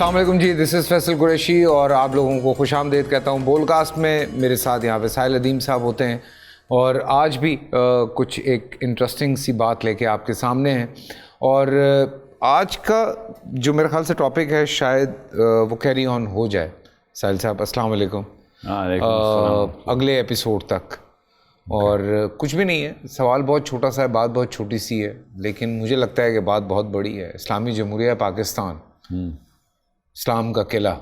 السلام علیکم جی، دس از فیصل قریشی اور آپ لوگوں کو خوش آمدید کہتا ہوں بول کاسٹ میں. میرے ساتھ یہاں پہ ساحل ادیم صاحب ہوتے ہیں اور آج بھی کچھ ایک انٹرسٹنگ سی بات لے کے آپ کے سامنے ہیں. اور آج کا جو میرے خیال سے ٹاپک ہے شاید وہ کیری آن ہو جائے. ساحل صاحب السلام علیکم. اگلے ایپیسوڈ تک. اور کچھ بھی نہیں ہے، سوال بہت چھوٹا سا ہے، بات بہت چھوٹی سی ہے، لیکن مجھے لگتا ہے کہ بات بہت بڑی ہے. اسلامی جمہوریہ پاکستان اسلام کا قلعہ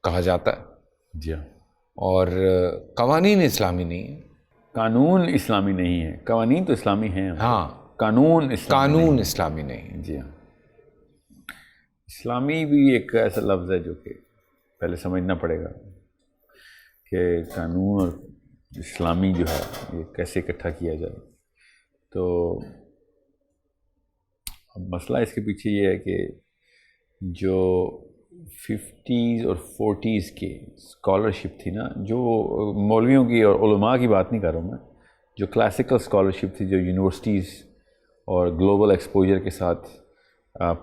کہا جاتا ہے جی، اور قوانین اسلامی نہیں ہیں. قانون اسلامی نہیں ہے، قوانین تو اسلامی ہیں. ہاں، قانون اسلامی نہیں ہے. جی ہاں. اسلامی بھی ایک ایسا لفظ ہے جو کہ پہلے سمجھنا پڑے گا کہ قانون اور اسلامی جو ہے یہ کیسے اکٹھا کیا جائے. تو اب مسئلہ اس کے پیچھے یہ ہے کہ جو 50s اور 40s کی اسکالرشپ تھی نا، جو مولویوں کی اور علماء کی بات نہیں کر رہا ہوں میں، جو کلاسیکل اسکالرشپ تھی، جو یونیورسٹیز اور گلوبل ایکسپوجر کے ساتھ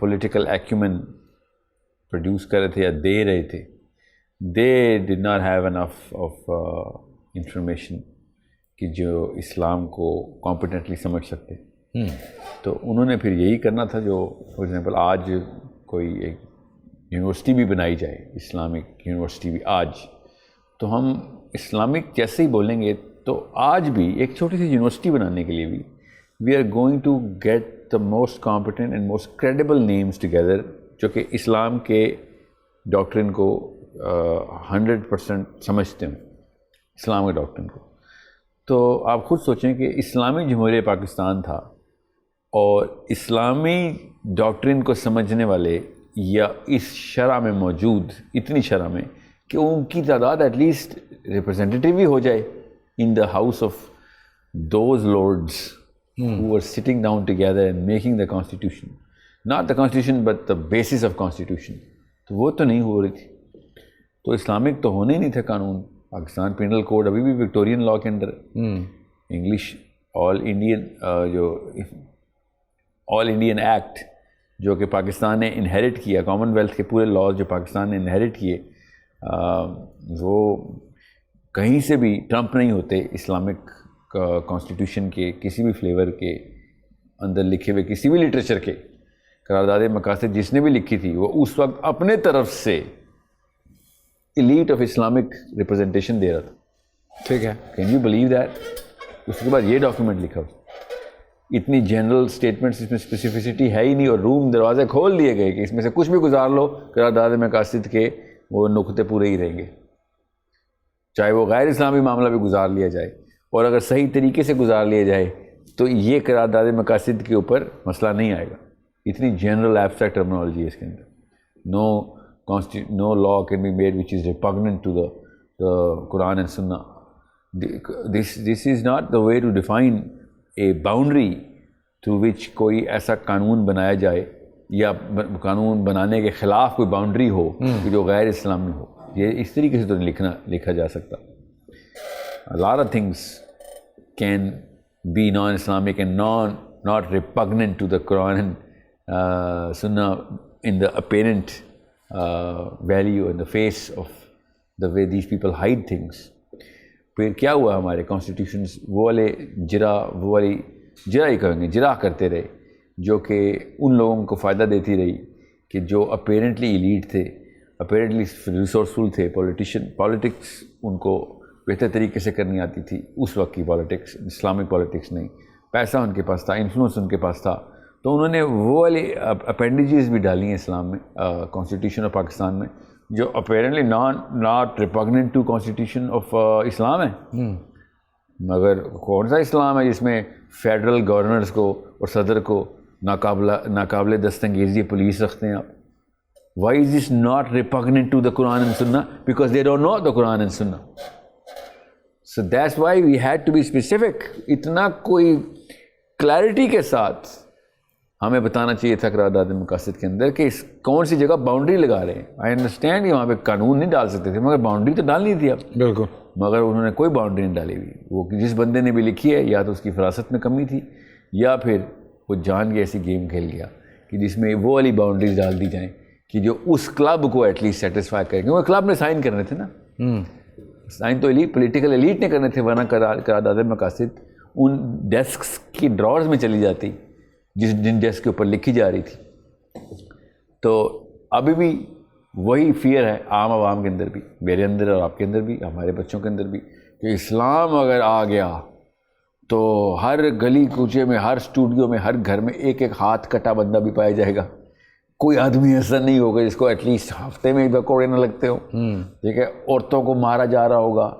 پولیٹیکل ایکیومن پروڈیوس کر رہے تھے یا دے رہے تھے، they did not have enough of information کہ جو اسلام کو کمپیٹنٹلی سمجھ سکتے. تو انہوں نے پھر یہی کرنا تھا جو فار ایگزامپل آج کوئی ایک یونیورسٹی بھی بنائی جائے، اسلامک یونیورسٹی بھی آج، تو ہم اسلامک جیسے ہی بولیں گے تو آج بھی ایک چھوٹی سی یونیورسٹی بنانے کے لیے بھی we are going to get the most competent and most credible names together جو کہ اسلام کے ڈاکٹرن کو 100% سمجھتے ہیں، اسلام کے ڈاکٹرن کو. تو آپ خود سوچیں کہ اسلامی جمہوریہ پاکستان تھا اور اسلامی ڈاکٹرن کو سمجھنے والے یا اس شرح میں موجود اتنی شرح میں کہ ان کی تعداد ایٹ لیسٹ ریپرزینٹیٹیو بھی ہو جائے in the house of those lords who were sitting down together and making the constitution, not the constitution but the basis of constitution. تو وہ تو نہیں ہو رہی تھی. تو اسلامک تو ہونے ہی نہیں تھے قانون. پاکستان پینل کوڈ ابھی بھی وکٹورین لا کے اندر، انگلش آل انڈین ایکٹ جو کہ پاکستان نے انہیریٹ کیا، کامن ویلتھ کے پورے لاز جو پاکستان نے انہیریٹ کیے، وہ کہیں سے بھی ٹرمپ نہیں ہوتے اسلامک کانسٹیٹیوشن کے کسی بھی فلیور کے اندر لکھے ہوئے کسی بھی لٹریچر کے. قرارداد مقاصد جس نے بھی لکھی تھی وہ اس وقت اپنے طرف سے ایلیٹ آف اسلامک ریپرزنٹیشن دے رہا تھا. ٹھیک ہے، کین یو بلیو دیٹ؟ اس کے بعد یہ ڈاکیومنٹ لکھا، اتنی جنرل اسٹیٹمنٹس اس میں اسپیسیفسٹی ہے ہی نہیں، اور روم دروازے کھول دیے گئے کہ اس میں سے کچھ بھی گزار لو، قرارداد مقاصد کے وہ نقطے پورے ہی رہیں گے، چاہے وہ غیر اسلامی معاملہ بھی گزار لیا جائے، اور اگر صحیح طریقے سے گزار لیا جائے تو یہ قرارداد مقاصد کے اوپر مسئلہ نہیں آئے گا. اتنی جنرل ایبسٹریکٹ ٹرمنالوجی ہے اس کے اندر. No law can be made which is repugnant to the Quran and Sunnah. This is not the way to define a boundary through which کوئی ایسا قانون بنایا جائے یا قانون بنانے کے خلاف کوئی باؤنڈری ہو کہ جو غیر اسلامی ہو. یہ اس طریقے سے تو نہیں لکھا جا سکتا. A lot of things can be non-Islamic and not repugnant to the Quran and Sunnah in the apparent value and the face of the way these people hide things. پھر کیا ہوا ہمارے کانسٹیٹیوشنز وہ والی جرا ہی کہیں گے، جرا کرتے رہے جو کہ ان لوگوں کو فائدہ دیتی رہی کہ جو اپیرنٹلی ایلیٹ تھے، اپیرنٹلی ریسورسفل تھے، پالیٹکس ان کو بہتر طریقے سے کرنی آتی تھی. اس وقت کی پالیٹکس اسلامک پالیٹکس نہیں، پیسہ ان کے پاس تھا، انفلوئنس ان کے پاس تھا، تو انہوں نے وہ والی اپینڈیجز بھی ڈالی ہیں اسلام میں، کانسٹیٹیوشن آف پاکستان میں، جو apparently not repugnant to constitution of اسلام ہے. مگر کون سا اسلام ہے جس میں فیڈرل گورنرز کو اور صدر کو ناقابل دستانگیزی پولیس رکھتے ہیں آپ؟ Why is this not repugnant to the Quran and Sunnah? Because they don't know the Quran and Sunnah. So that's why we had to be specific. اتنا کوئی کلیئرٹی کے ساتھ ہمیں بتانا چاہیے تھا قرارداد مقاصد کے اندر کہ اس کون سی جگہ باؤنڈری لگا رہے ہیں. آئی انڈرسٹینڈ کہ وہاں پہ قانون نہیں ڈال سکتے تھے، مگر باؤنڈری تو ڈالنی تھی آپ. بالکل. مگر انہوں نے کوئی باؤنڈری نہیں ڈالی ہوئی. وہ جس بندے نے بھی لکھی ہے یا تو اس کی فراست میں کمی تھی یا پھر وہ جان کے ایسی گیم کھیل گیا کہ جس میں وہ والی باؤنڈریز ڈال دی جائیں کہ جو اس کلب کو ایٹ لیسٹ سیٹسفائی کرے, کیونکہ کلب نے سائن کرنے تھے نا, سائن تو پولیٹیکل ایلیٹ نے کرنے تھے, ورنہ قرارداد مقاصد ان ڈیسکس کی ڈرارز میں چلی جاتی جن ڈیسک کے اوپر لکھی جا رہی تھی. تو ابھی بھی وہی فیئر ہے عام عوام کے اندر بھی, میرے اندر اور آپ کے اندر بھی, ہمارے بچوں کے اندر بھی, کہ اسلام اگر آ گیا تو ہر گلی کوچے میں, ہر اسٹوڈیو میں, ہر گھر میں ایک ایک ہاتھ کٹا بندہ بھی پایا جائے گا. کوئی آدمی ایسا نہیں ہوگا جس کو ایٹ لیسٹ ہفتے میں پکوڑے نہ لگتے ہوں. ٹھیک ہے, عورتوں کو مارا جا رہا ہوگا,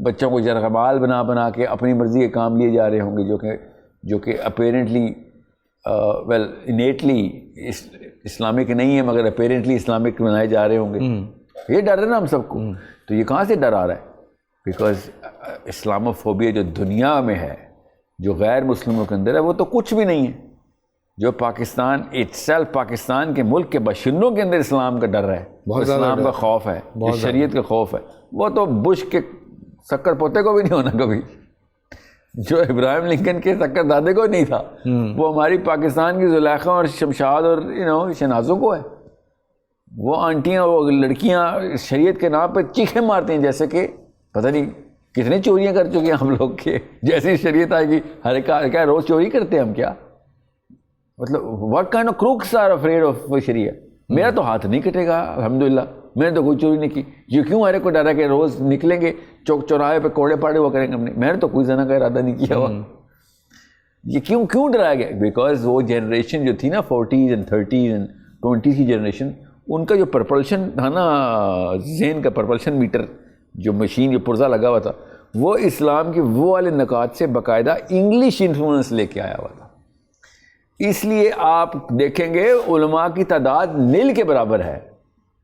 بچوں کو جرغمال بنا بنا کے اپنی مرضی کے کام لیے جا رہے ہوں گے, جو کہ اپیرنٹلی ویل انیٹلی اسلامک نہیں ہے, مگر اپیرنٹلی اسلامک بنائے جا رہے ہوں گے. یہ ڈر ہے نا ہم سب کو. تو یہ کہاں سے ڈر آ رہا ہے؟ بیکاز اسلاموفوبیا جو دنیا میں ہے, جو غیر مسلموں کے اندر ہے, وہ تو کچھ بھی نہیں ہے. جو پاکستان پاکستان کے ملک کے باشندوں کے اندر اسلام کا ڈر ہے, اسلام کا خوف ہے, شریعت کا خوف ہے, وہ تو بش کے شکر پوتے کو بھی نہیں ہونا کبھی, جو ابراہیم لنکن کے شکر دادے کو نہیں تھا, وہ ہماری پاکستان کی زلیخا اور شمشاد اور شنازوں کو ہے. وہ آنٹیاں, وہ لڑکیاں شریعت کے نام پہ چیخیں مارتی ہیں جیسے کہ پتہ نہیں کتنے چوریاں کر چکے ہیں ہم لوگ کے. جیسی شریعت آئے گی ہر ایک کیا روز چوری کرتے ہیں ہم کیا؟ مطلب what kind of crooks are afraid of شریعت. میرا تو ہاتھ نہیں کٹے گا الحمدللہ, میں نے تو کوئی چوری نہیں کی. یہ کیوں ہر ایک کو ڈرا کہ روز نکلیں گے چوک چوراہے پہ کوڑے پاڑے وہ کریں گے, میں نے تو کوئی زنا کا ارادہ نہیں کیا ہوا. یہ کیوں ڈرایا گیا؟ بیکاز وہ جنریشن جو تھی نا 40s and 30s and 20s کی جنریشن, ان کا جو پرپلشن تھا نا, ذہن کا پرپلشن میٹر, جو مشین جو پرزہ لگا ہوا تھا, وہ اسلام کے وہ والے نکات سے باقاعدہ انگلش انفلوئنس لے کے آیا ہوا تھا. اس لیے آپ دیکھیں گے علماء کی تعداد نیل کے برابر ہے,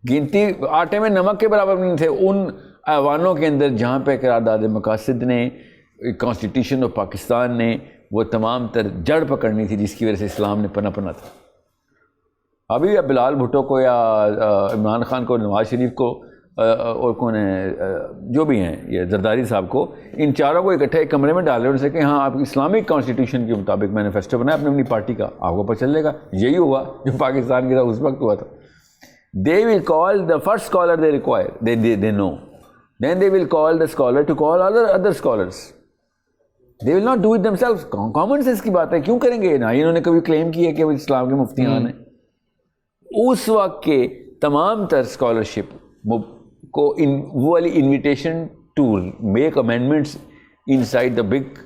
گنتی آٹے میں نمک کے برابر نہیں تھے ان ایوانوں کے اندر جہاں پہ قرارداد مقاصد نے, کانسٹیٹیوشن آف پاکستان نے وہ تمام تر جڑ پکڑنی تھی جس کی وجہ سے اسلام نے پنپنا تھا. ابھی بلال بھٹو کو یا عمران خان کو, نواز شریف کو, اور کون ہے جو بھی ہیں, یہ زرداری صاحب کو, ان چاروں کو اکٹھے ایک کمرے میں ڈال رہے ان سے کہ ہاں آپ اسلامک کانسٹیٹیوشن کے مطابق مینیفیسٹو بنائیں اپنی پارٹی کا, آپ کو پتہ چلے گا. یہی ہوا جو پاکستان کے ساتھ اس وقت ہوا تھا. They will call the first scholar they require, they know. Then they will call the scholar to call other scholars. They will not do it themselves. Common sense کی بات ہے, کیوں کریں گے؟ نہ انہوں نے کبھی کلیم کیا کہ وہ اسلام کے مفتیان ہیں. اس وقت کے تمام تر اسکالرشپ کو وہ والی invitation to make amendments inside the big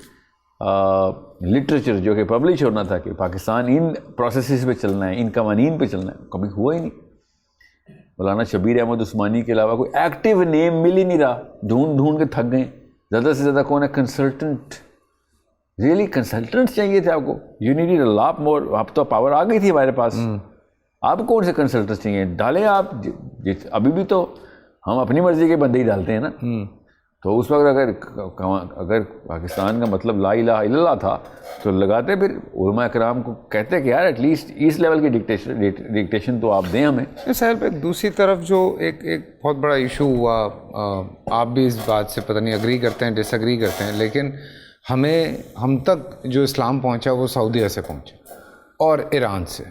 literature جو کہ پبلش ہونا تھا کہ پاکستان ان پروسیسز پہ چلنا ہے, ان قوانین پہ چلنا ہے, کبھی ہوا ہی نہیں. مولانا شبیر احمد عثمانی کے علاوہ کوئی ایکٹیو نیم مل ہی نہیں رہا, ڈھونڈ کے تھک گئے. زیادہ سے زیادہ کون ہے؟ کنسلٹنٹ. ریئلی کنسلٹنٹس چاہیے تھے آپ کو, یو نیڈ اے لاٹ مور. آپ تو پاور آ گئی تھی ہمارے پاس, آپ کون سے کنسلٹنٹس چاہیے؟ ڈالیں آپ. ابھی بھی تو ہم اپنی مرضی کے بندے ہی ڈالتے ہیں نا. تو اس وقت اگر پاکستان کا مطلب لا الہ الا اللہ تھا تو لگاتے, پھر علماء کرام کو کہتے کہ یار ایٹ لیسٹ اس لیول کی ڈکٹیشن تو آپ دیں ہمیں. سہیل پہ دوسری طرف جو ایک بہت بڑا ایشو ہوا, آپ بھی اس بات سے پتہ نہیں اگری کرتے ہیں ڈس ایگری کرتے ہیں, لیکن ہم تک جو اسلام پہنچا وہ سعودیہ سے پہنچا اور ایران سے.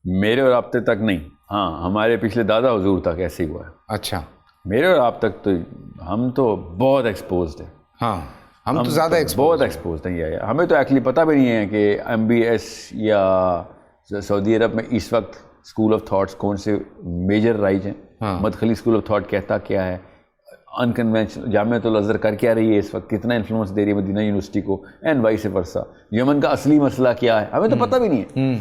میرے اور آپ تک نہیں, ہاں ہمارے پچھلے دادا حضور تک ایسے ہی ہوا ہے. اچھا, میرے اور آپ تک تو ہم تو بہت ایکسپوزڈ ہیں. ہاں ہم تو زیادہ بہت ایکسپوزڈ ہیں. یہ ہمیں تو ایکچولی پتہ بھی نہیں ہے کہ MBS یا سعودی عرب میں اس وقت اسکول آف تھاٹس کون سے میجر رائج ہیں. مدخلی اسکول آف تھاٹ کہتا کیا ہے, انکنوینشنل جامعۃ الازہر کر کیا رہی ہے اس وقت, کتنا انفلوئنس دے رہی ہے مدینہ یونیورسٹی کو, اینڈ وائس ورسا. یمن کا اصلی مسئلہ کیا ہے ہمیں تو پتہ بھی نہیں ہے.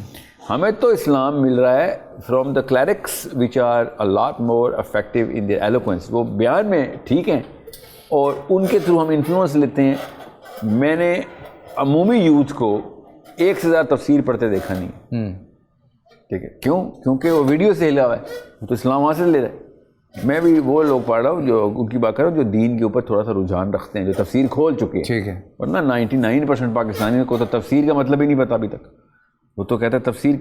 ہمیں تو اسلام مل رہا ہے from the clerics which are a lot more effective in their eloquence. وہ بیان میں ٹھیک ہیں اور ان کے تھرو ہم انفلوئنس لیتے ہیں. میں نے عمومی یوتھ کو ایک سے زیادہ تفسیر پڑھتے دیکھا نہیں. ٹھیک ہے, کیوں؟ کیونکہ وہ ویڈیو سے ہلا ہوا ہے, تو اسلام وہاں سے لے رہا ہے. میں بھی وہ لوگ پڑھ رہا ہوں جو ان کی بات کر رہا ہوں جو دین کے اوپر تھوڑا سا رجحان رکھتے ہیں, جو تفسیر کھول چکے ہیں. ٹھیک ہے, ورنہ 99% پاکستانیوں کو تو تفسیر کا مطلب ہی نہیں پتا ابھی تک. وہ تو کہتا ہے تفسیر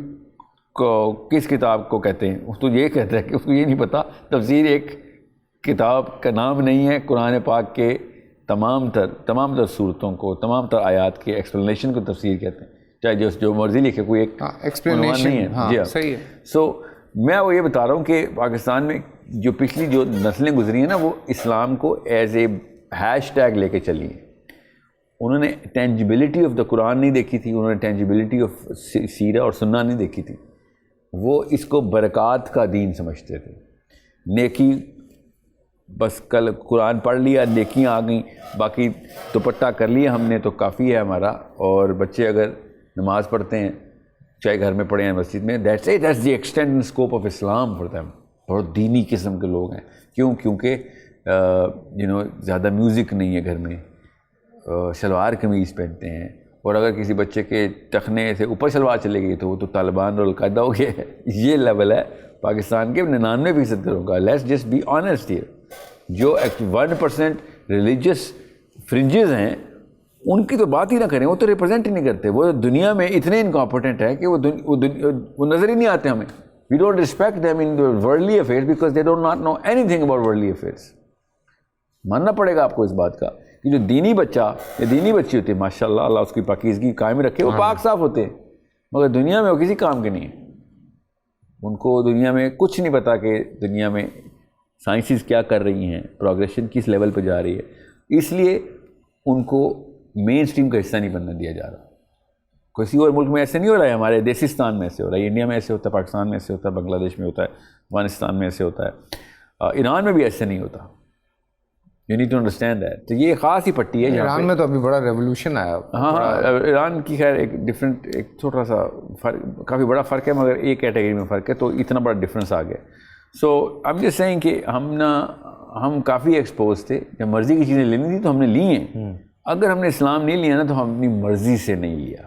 کو کس کتاب کو کہتے ہیں, اس تو یہ کہتا ہے کہ اس کو یہ نہیں پتا تفسیر ایک کتاب کا نام نہیں ہے. قرآن پاک کے تمام تر صورتوں کو, تمام تر آیات کے ایکسپلینیشن کو تفسیر کہتے ہیں. چاہے جو مرضی لکھے, کوئی ایک ایکسپلینیشن نہیں ہے. جی صحیح ہے. سو میں وہ یہ بتا رہا ہوں کہ پاکستان میں جو پچھلی جو نسلیں گزری ہیں نا, وہ اسلام کو ایز اے ہیش ٹیگ لے کے چلی ہیں. انہوں نے ٹینجبلٹی آف دا قرآن نہیں دیکھی تھی, انہوں نے ٹینجبلٹی آف سیرہ اور سنہ نہیں دیکھی تھی. وہ اس کو برکات کا دین سمجھتے تھے. نیکی بس کل قرآن پڑھ لیا, نیکیاں آ گئیں, باقی دوپٹہ کر لیا ہم نے تو کافی ہے ہمارا. اور بچے اگر نماز پڑھتے ہیں, چاہے گھر میں پڑھے ہیں مسجد میں, that's the extent and scope of Islam for them. بہت دینی قسم کے لوگ ہیں. کیونکہ زیادہ میوزک نہیں ہے گھر میں, شلوار قمیض پہنتے ہیں. اور اگر کسی بچے کے ٹخنے سے اوپر شلوار چلے گئی تو وہ تو طالبان اور القاعدہ ہو گیا ہے. یہ لیول ہے پاکستان کے 99% گھروں کا. Let's just be honest here. جو 1% ریلیجس فرنجز ہیں ان کی تو بات ہی نہ کریں, وہ تو ریپرزینٹ ہی نہیں کرتے. وہ دنیا میں اتنے انکمپیٹنٹ ہیں کہ وہ نظر ہی نہیں آتے ہمیں. We don't respect them in worldly affairs because they don't not know anything about worldly affairs. ماننا پڑے گا آپ کو اس بات کا کہ جو دینی بچہ یا دینی بچی ہوتی ہے, ماشاء اللہ اللہ اس کی پاکیزگی قائم رکھے, وہ پاک صاف ہوتے ہیں, مگر دنیا میں وہ کسی کام کے نہیں ہیں. ان کو دنیا میں کچھ نہیں پتا کہ دنیا میں سائنسز کیا کر رہی ہیں, پروگریشن کس لیول پہ جا رہی ہے. اس لیے ان کو مین اسٹریم کا حصہ نہیں بننا دیا جا رہا. کسی اور ملک میں ایسے نہیں ہو رہا ہے, ہمارے دیسستان میں ایسے ہو رہا ہے, انڈیا میں ایسے ہوتا ہے, پاکستان میں ایسے ہوتا ہے, بنگلہ دیش میں ہوتا ہے, افغانستان میں ایسے ہوتا ہے, ایران میں بھی ایسے نہیں ہوتا. You need to understand that. تو یہ خاص ہی پٹی ہے. ایران میں تو ابھی بڑا ریولوشن آیا. ہاں ایران کی خیر ایک ڈفرینٹ, ایک چھوٹا سا فرق, کافی بڑا فرق ہے, مگر ایک کیٹیگری میں فرق ہے, تو اتنا بڑا ڈفرینس آ گیا. سو اب جس سینگ کہ ہم کافی ایکسپوز تھے. جب مرضی کی چیزیں لینی تھی تو ہم نے لی ہیں. اگر ہم نے اسلام نہیں لیا نا تو ہم اپنی مرضی سے نہیں لیا.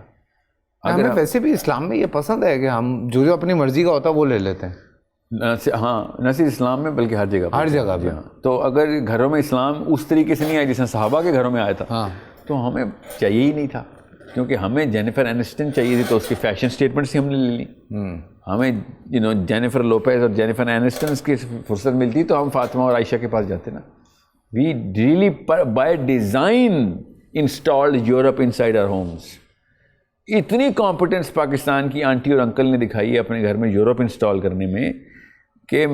ہمیں ویسے بھی اسلام میں یہ پسند ہے کہ ہم جو اپنی مرضی کا ہوتا ہے وہ لے لیتے ہیں. ہاں, نہ صرف اسلام میں بلکہ ہر جگہ پہ. تو اگر گھروں میں اسلام اس طریقے سے نہیں آیا جیسے صحابہ کے گھروں میں آیا تھا, تو ہمیں چاہیے ہی نہیں تھا. کیونکہ ہمیں جینیفر اینسٹن چاہیے تھی تو اس کی فیشن اسٹیٹمنٹس ہی ہم نے لے لی. ہمیں جینیفر لوپیز اور جینیفر اینسٹن کی فرصت ملتی تو ہم فاطمہ اور عائشہ کے پاس جاتے نا. We really by design installed Europe inside our homes. اتنی کمپٹنس پاکستان کی آنٹی اور انکل نے دکھائی ہے اپنے گھر میں یورپ انسٹال کرنے میں کہ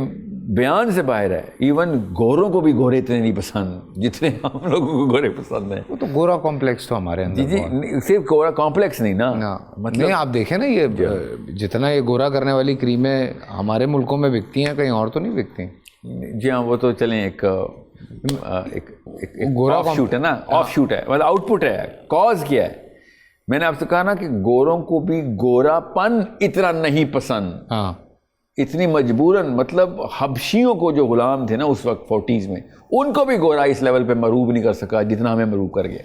بیان سے باہر ہے. ایون گوروں کو بھی گورے اتنے نہیں پسند جتنے ہم لوگوں کو گورے پسند ہیں. وہ تو گورا کمپلیکس تو ہمارے اندر. جی صرف گورا کمپلیکس نہیں نا, مطلب آپ دیکھیں نا یہ جتنا یہ گورا کرنے والی کریمیں ہمارے ملکوں میں بکتی ہیں, کہیں اور تو نہیں بکتی. جی ہاں, وہ تو چلیں ایک گورا آف شوٹ ہے نا, آف شوٹ ہے, مطلب آؤٹ پٹ ہے. کاز کیا ہے؟ میں نے آپ سے کہا نا کہ گوروں کو بھی گورا پن اتنا نہیں پسند. ہاں, اتنی مجبوراً, مطلب حبشیوں کو جو غلام تھے نا اس وقت 40s میں, ان کو بھی گورا اس لیول پہ مروب نہیں کر سکا جتنا ہمیں مروب کر گیا.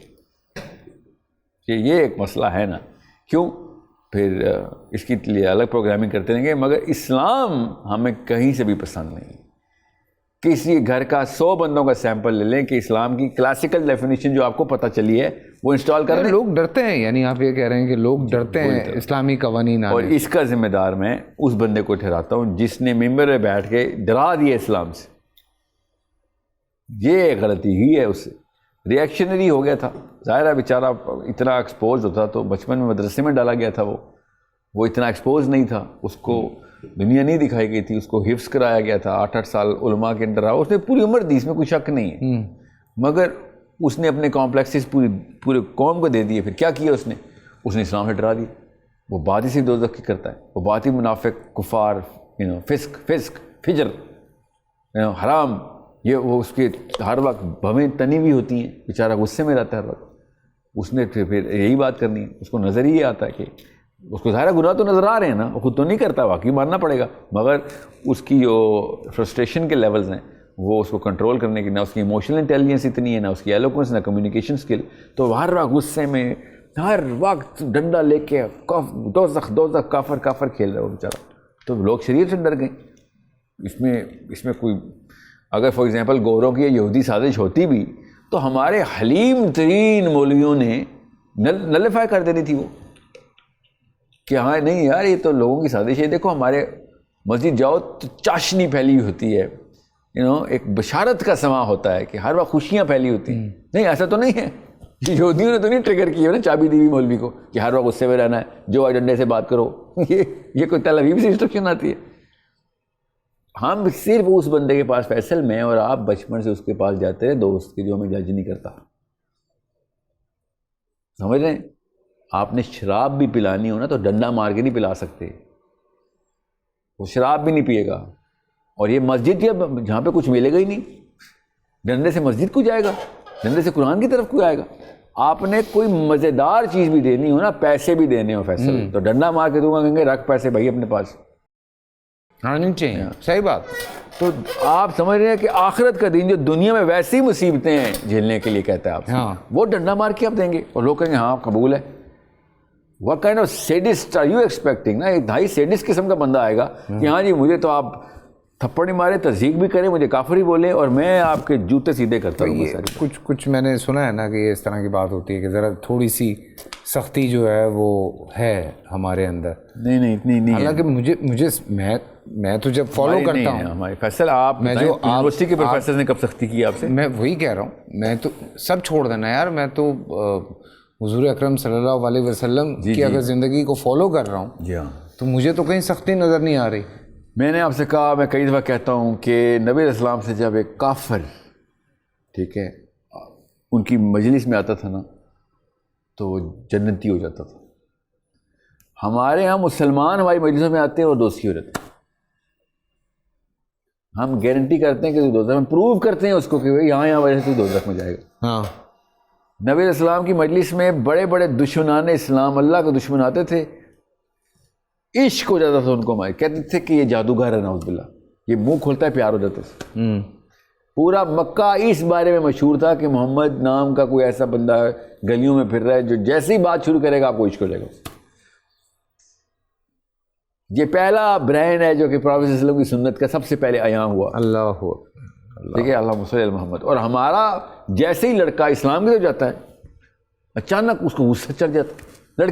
یہ ایک مسئلہ ہے نا. کیوں پھر اس کی لیے الگ پروگرامنگ کرتے رہیں گے, مگر اسلام ہمیں کہیں سے بھی پسند نہیں. کسی گھر کا 100 بندوں کا سیمپل لے لیں کہ اسلام کی کلاسیکل ڈیفینیشن جو آپ کو پتہ چلی ہے وہ انسٹال کر لیں. لوگ ڈرتے ہیں, یعنی آپ یہ کہہ رہے ہیں کہ لوگ ڈرتے ہیں اسلامی قوانین. اور اس کا ذمہ دار میں اس بندے کو ٹھہراتا ہوں جس نے ممبر میں بیٹھ کے ڈرا دیا اسلام سے. یہ غلطی ہی ہے, اس سے ریئیکشنری ہو گیا تھا. ظاہر ہے بیچارہ اتنا ایکسپوز ہوتا تو بچپن میں مدرسے میں ڈالا گیا تھا, وہ اتنا ایکسپوز نہیں تھا, اس کو دنیا نہیں دکھائی گئی تھی, اس کو حفظ کرایا گیا تھا. 8-8 سال علماء کے اندر رہا, اس نے پوری عمر دی, اس میں کوئی شک نہیں ہے. مگر اس نے اپنے کمپلیکسز پورے قوم کو دے دیے. پھر کیا کیا اس نے اسلام سے ڈرا دیا. وہ بات ہی صرف دوزخ کی کرتا ہے, وہ بات ہی منافق, کفار, فسق, فجر, حرام, یہ وہ اس کے ہر وقت بھویں تنی ہوئی ہوتی ہیں, بیچارہ غصے میں رہتا ہے ہر وقت. اس نے پھر یہی بات کرنی ہے. اس کو نظر ہی یہ آتا ہے کہ اس کو ظاہر گناہ تو نظر آ رہے ہیں نا, وہ خود تو نہیں کرتا, واقعی ماننا پڑے گا, مگر اس کی جو فرسٹریشن کے لیولز ہیں وہ اس کو کنٹرول کرنے کی, نہ اس کی ایموشنل انٹیلیجنس اتنی ہے, نہ اس کی ایلوکوینس, نہ کمیونیکیشن اسکل. تو ہر وقت غصے میں, ہر وقت ڈنڈا لے کے دوزخ کافر کھیل رہے ہو بیچارہ. تو لوگ شریعت سے ڈر گئے. اس میں کوئی اگر فار ایگزامپل گوروں کی یہودی سازش ہوتی بھی تو ہمارے حلیم ترین مولویوں نے نلیفائی کر دینی تھی وہ, کہ ہاں نہیں یار یہ تو لوگوں کی سازش ہے. دیکھو ہمارے مسجد جاؤ تو چاشنی پھیلی ہوتی ہے, ایک بشارت کا سماں ہوتا ہے کہ ہر وقت خوشیاں پھیلی ہوتی ہیں. نہیں ایسا تو نہیں ہے, یہودیوں نے تو نہیں ٹریگر کیا نا چابی دی ہوئی مولوی کو کہ ہر وقت غصے میں رہنا ہے, جو ڈنڈے سے بات کرو. یہ کوئی تل ابیب سے انسٹرکشن آتی ہے؟ ہم صرف اس بندے کے پاس, فیصل میں اور آپ بچپن سے اس کے پاس جاتے رہے دوست کے, جو ہمیں جج نہیں کرتا. سمجھ رہے ہیں؟ آپ نے شراب بھی پلانی ہو نا تو ڈنڈا مار کے نہیں پلا سکتے, وہ شراب بھی نہیں پیے گا. اور یہ مسجد جہاں پہ کچھ ملے گا ہی نہیں, ڈنڈے سے مسجد کو جائے گا, ڈنڈے سے قرآن کی طرف کو آئے گا. آپ نے کوئی مزیدار چیز بھی دینی ہو نا, پیسے بھی دینے ہو فیصل, تو ڈنڈا مار کے دوں گا, کہیں گے رکھ پیسے بھائی اپنے پاس. ہاں نہیں چاہیے, صحیح بات. تو آپ سمجھ رہے ہیں کہ آخرت کا دن جو دنیا میں ویسی مصیبتیں ہیں جھیلنے کے لیے کہتا ہے آپ سے, وہ ڈنڈا مار کے آپ دیں گے اور لوگ کہیں گے ہاں قبول ہے. What kind of sadist are you expecting? نا ایک دھائی سیڈسٹ قسم کا بندہ آئے گا کہ ہاں جی مجھے تو آپ تھپڑ نہیں مارے, تصدیق بھی کریں, مجھے کافر ہی بولے اور میں آپ کے جوتے سیدھے کرتا ہوں. کچھ میں نے سنا ہے نا کہ اس طرح کی بات ہوتی ہے کہ ذرا تھوڑی سی سختی جو ہے وہ ہے ہمارے اندر. نہیں اتنی نہیں. حالانکہ مجھے میں تو جب فالو کرتا ہوں ہمارے فیصل, آپ میں جو یونیورسٹی کے پروفیسر نے کب سختی کی آپ سے؟ میں وہی کہہ رہا ہوں, میں تو سب چھوڑ دینا یار. میں تو حضور اکرم صلی اللہ علیہ وسلم کی اگر زندگی کو فالو کر رہا ہوں تو مجھے تو کہیں سختی نظر نہیں آ رہی. میں نے آپ سے کہا, میں کئی دفعہ کہتا ہوں کہ نبی علیہ السلام سے جب ایک کافر, ٹھیک ہے, ان کی مجلس میں آتا تھا نا تو وہ جنتی ہو جاتا تھا. ہمارے یہاں مسلمان ہماری مجلسوں میں آتے ہیں اور دوستی ہو جاتے ہیں. ہم گارنٹی کرتے ہیں کہ دوزخ میں, پروو کرتے ہیں اس کو کہ یہاں وجہ سے دوزخ میں جائے گا. ہاں, نبی علیہ السلام کی مجلس میں بڑے بڑے دشمنان اسلام, اللہ کے دشمن آتے تھے, عشق ہو جاتا تھا ان کو. ہمارے کہتے تھے کہ یہ جادوگر ہے, نعوذ باللہ, یہ منہ کھولتا ہے پیار ہو جاتا ہے. پورا مکہ اس بارے میں مشہور تھا کہ محمد نام کا کوئی ایسا بندہ گلیوں میں پھر رہا ہے جو جیسی بات شروع کرے گا آپ کو عشق ہو جائے گا. یہ پہلا برین ہے جو کہ پروفیٹ صلی اللہ علیہ وسلم کی سنت کا سب سے پہلے عیاں ہوا. اللہ ٹھیک ہے, اللہم صلی علی محمد. اور ہمارا جیسے ہی لڑکا اسلام کی طرف جاتا ہے اچانک اس کو غصہ چڑھ جاتا ہے.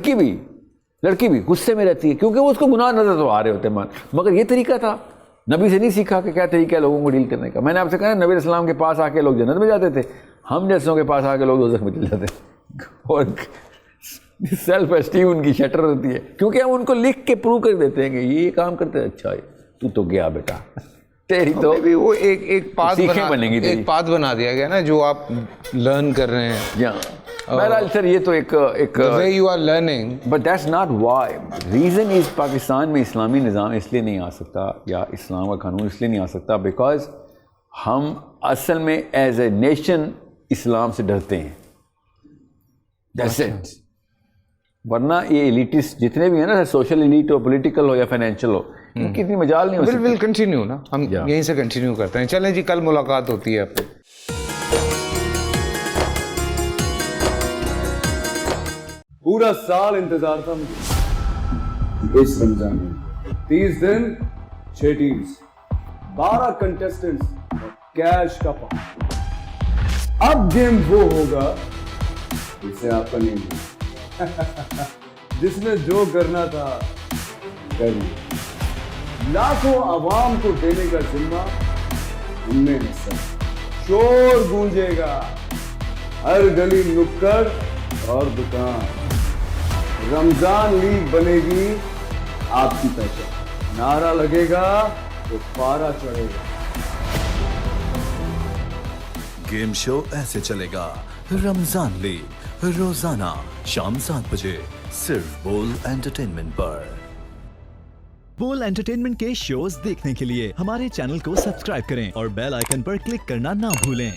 لڑکی بھی غصے میں رہتی ہے کیونکہ وہ اس کو گناہ نظر تو آ رہے ہوتے ہیں. مگر یہ طریقہ تھا, نبی سے نہیں سیکھا کہ کیا طریقہ ہے لوگوں کو ڈیل کرنے کا. میں نے آپ سے کہا نبی علیہ السلام کے پاس آ کے لوگ جنت میں جاتے تھے, ہم جیسوں کے پاس آ کے لوگ دوزخ میں چلے جاتے ہیں. اور سیلف اسٹیم ان کی شٹر ہوتی ہے کیونکہ ہم ان کو لکھ کے پروو کر دیتے ہیں کہ یہ کام کرتے ہیں. اچھا تو تو گیا بیٹا, تیری تو وہ ایک پاتھ بنا دیا گیا نا جو آپ لرن کر رہے ہیں. بہرحال سر یہ تو ایک you are learning, but that's not why. Reason is Pakistan میں اسلامی نظام اس لیے نہیں آ سکتا یا اسلام کا قانون اس لیے نہیں آ سکتا بیکاز ہم اصل میں ایز اے نیشن اسلام سے ڈرتے ہیں. That's it. ورنہ یہ ایلیٹسٹ جتنے بھی ہیں نا, سوشل ایلیٹ ہو, پولیٹیکل ہو یا فائنینشیل ہو, ان کی اتنی مجال نہیں ہو سکتی. ول کنٹینیو نا, ہم یہیں سے کنٹینیو کرتے ہیں. چلیں جی, کل ملاقات ہوتی ہے آپ کو. پورا سال انتظار تھا مجھے اس رمضان میں. 30 دن 6 ٹیمز, 12 کنٹیسٹنٹس, کیش کا پاؤں. اب گیم وہ ہوگا جسے آپ کا نہیں ہوگا. جس نے جو کرنا تھا کر لیا. لاکھوں عوام کو دینے کا ذمہ ان میں حصہ. شور گونجے گا ہر گلی نکڑ اور دکان. رمضان لیگ بنے گی آپ کی پہچان. نعرہ لگے گا تو پارا چڑھے گا. گیم شو ایسے چلے گا. رمضان لیگ روزانہ شام 7 بجے صرف بول انٹرٹینمنٹ پر. بول انٹرٹینمنٹ کے شوز دیکھنے کے لیے ہمارے چینل کو سبسکرائب کریں اور بیل آئیکن پر کلک کرنا نہ بھولیں.